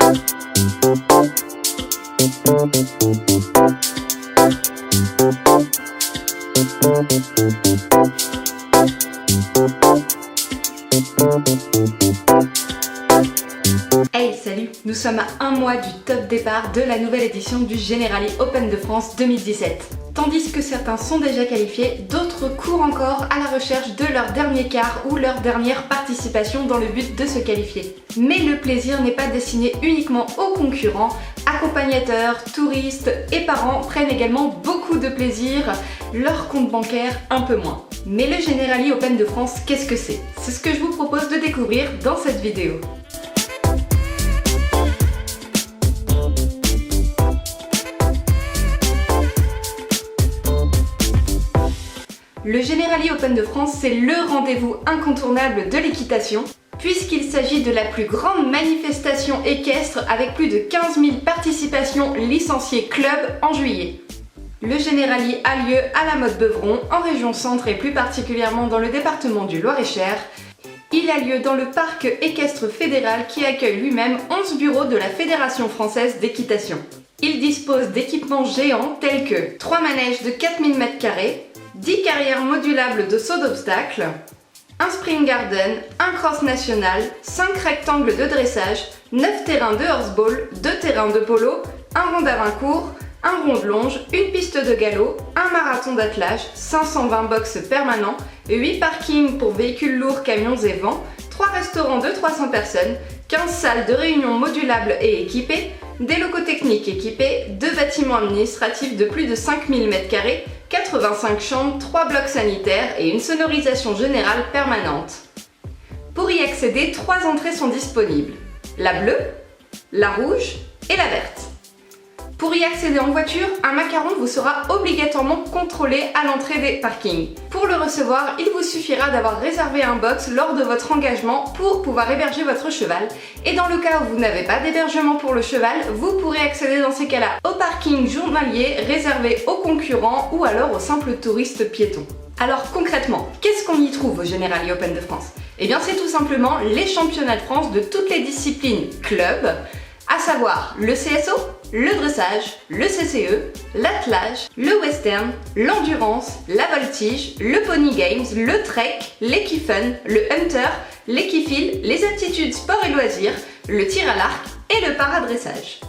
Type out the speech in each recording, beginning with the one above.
Hey, salut! Nous sommes à un mois du top départ de la nouvelle édition du Generali Open de France 2017. Tandis que certains sont déjà qualifiés, d'autres courent encore à la recherche de leur dernier quart ou leur dernière participation dans le but de se qualifier. Mais le plaisir n'est pas destiné uniquement aux concurrents, accompagnateurs, touristes et parents prennent également beaucoup de plaisir, leur compte bancaire un peu moins. Mais le Generali Open de France, qu'est-ce que c'est? C'est ce que je vous propose de découvrir dans cette vidéo. Le Generali Open de France, c'est le rendez-vous incontournable de l'équitation, puisqu'il s'agit de la plus grande manifestation équestre avec plus de 15 000 participations licenciées club en juillet. Le Generali a lieu à la Motte-Beuvron, en région centre et plus particulièrement dans le département du Loir-et-Cher. Il a lieu dans le parc équestre fédéral qui accueille lui-même 11 bureaux de la Fédération française d'équitation. Il dispose d'équipements géants tels que 3 manèges de 4000 m², 10 carrières modulables de saut d'obstacles, un spring garden, un cross national, 5 rectangles de dressage, 9 terrains de horseball, 2 terrains de polo, un rond d'avant court, un rond de longe, une piste de galop, un marathon d'attelage, 520 box permanents, 8 parkings pour véhicules lourds, camions et vans, 3 restaurants de 300 personnes, 15 salles de réunion modulables et équipées, des locaux techniques équipés, 2 bâtiments administratifs de plus de 5000 m², 85 chambres, 3 blocs sanitaires et une sonorisation générale permanente. Pour y accéder, 3 entrées sont disponibles, la bleue, la rouge et la verte. Pour y accéder en voiture, un macaron vous sera obligatoirement contrôlé à l'entrée des parkings. Pour le recevoir, il vous suffira d'avoir réservé un box lors de votre engagement pour pouvoir héberger votre cheval. Et dans le cas où vous n'avez pas d'hébergement pour le cheval, vous pourrez accéder dans ces cas-là au parking journalier réservé aux concurrents ou alors aux simples touristes piétons. Alors concrètement, qu'est-ce qu'on y trouve au Generali Open de France? Eh bien c'est tout simplement les championnats de France de toutes les disciplines club, à savoir le CSO, le dressage, le CCE, l'attelage, le western, l'endurance, la voltige, le pony games, le trek, l'équifun, le hunter, l'équifile, les aptitudes sport et loisirs, le tir à l'arc et le paradressage.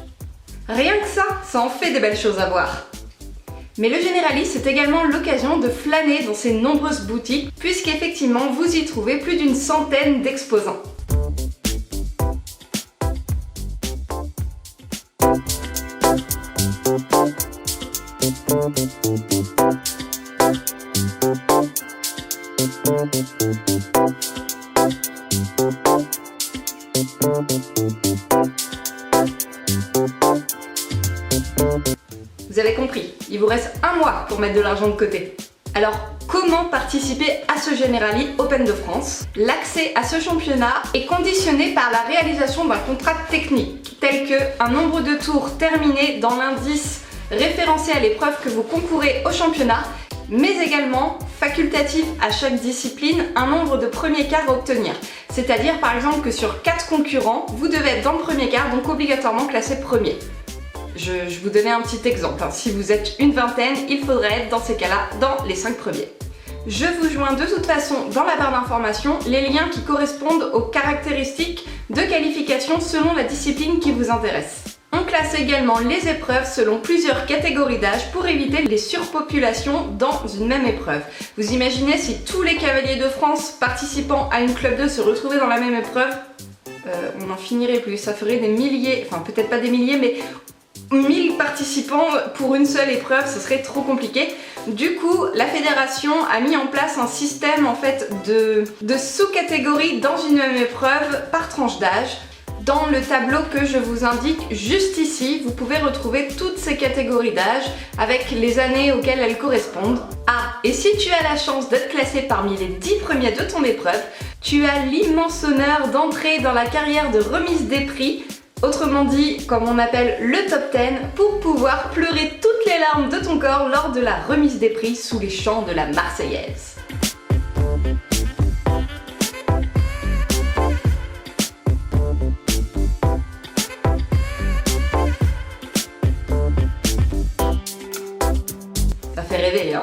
Rien que ça en fait des belles choses à voir. Mais le Generali, c'est également l'occasion de flâner dans ces nombreuses boutiques, puisqu'effectivement vous y trouvez plus d'une centaine d'exposants. Vous avez compris, il vous reste un mois pour mettre de l'argent de côté. Alors, comment participer à ce Generali Open de France? L'accès à ce championnat est conditionné par la réalisation d'un contrat technique, tel que un nombre de tours terminés dans l'indice référencé à l'épreuve que vous concourez au championnat, mais également facultatif à chaque discipline un nombre de premiers quarts à obtenir. C'est-à-dire par exemple que sur 4 concurrents, vous devez être dans le premier quart, donc obligatoirement classé premier. Je vous donnais un petit exemple, si vous êtes une vingtaine, il faudrait être dans ces cas-là dans les 5 premiers. Je vous joins de toute façon dans la barre d'information les liens qui correspondent aux caractéristiques de qualification selon la discipline qui vous intéresse. On classe également les épreuves selon plusieurs catégories d'âge pour éviter les surpopulations dans une même épreuve. Vous imaginez si tous les cavaliers de France participant à une Club 2 se retrouvaient dans la même épreuve, on n'en finirait plus, ça ferait des milliers, enfin peut-être pas des milliers, mais 1000 participants pour une seule épreuve, ce serait trop compliqué. Du coup, la fédération a mis en place un système en fait de sous-catégories dans une même épreuve par tranche d'âge. Dans le tableau que je vous indique juste ici, vous pouvez retrouver toutes ces catégories d'âge avec les années auxquelles elles correspondent. Ah, et si tu as la chance d'être classé parmi les 10 premiers de ton épreuve, tu as l'immense honneur d'entrer dans la carrière de remise des prix, autrement dit, comme on appelle le top 10, pour pouvoir pleurer toutes les larmes de ton corps lors de la remise des prix sous les chants de la Marseillaise. rêver, hein.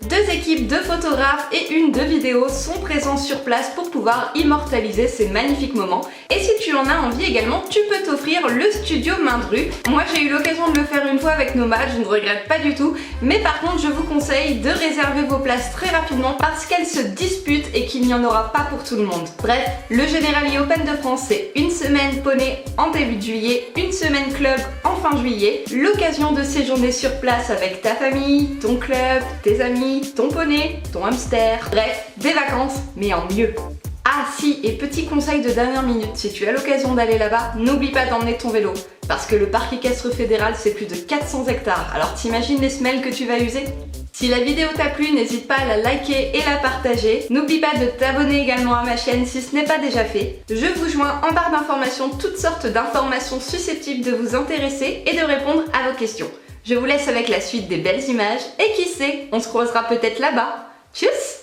2 équipes de photographes et une de vidéos sont présentes sur place pour pouvoir immortaliser ces magnifiques moments. Et si tu en as envie également, tu peux t'offrir le studio main de rue. Moi j'ai eu l'occasion de le faire une fois avec Nomad, je ne regrette pas du tout. Mais par contre je vous conseille de réserver vos places très rapidement parce qu'elles se disputent et qu'il n'y en aura pas pour tout le monde. Bref, le Generali Open de France c'est une semaine poney en début de juillet, une semaine club en fin juillet. L'occasion de séjourner sur place avec ta famille, ton club, tes amis, ton poney, ton hamster, bref, des vacances, mais en mieux. Ah si, et petit conseil de dernière minute, si tu as l'occasion d'aller là-bas, n'oublie pas d'emmener ton vélo, parce que le parc équestre fédéral c'est plus de 400 hectares, alors t'imagines les semelles que tu vas user? Si la vidéo t'a plu, n'hésite pas à la liker et la partager. N'oublie pas de t'abonner également à ma chaîne si ce n'est pas déjà fait. Je vous joins en barre d'informations toutes sortes d'informations susceptibles de vous intéresser et de répondre à vos questions. Je vous laisse avec la suite des belles images et qui sait, on se croisera peut-être là-bas. Tchuss!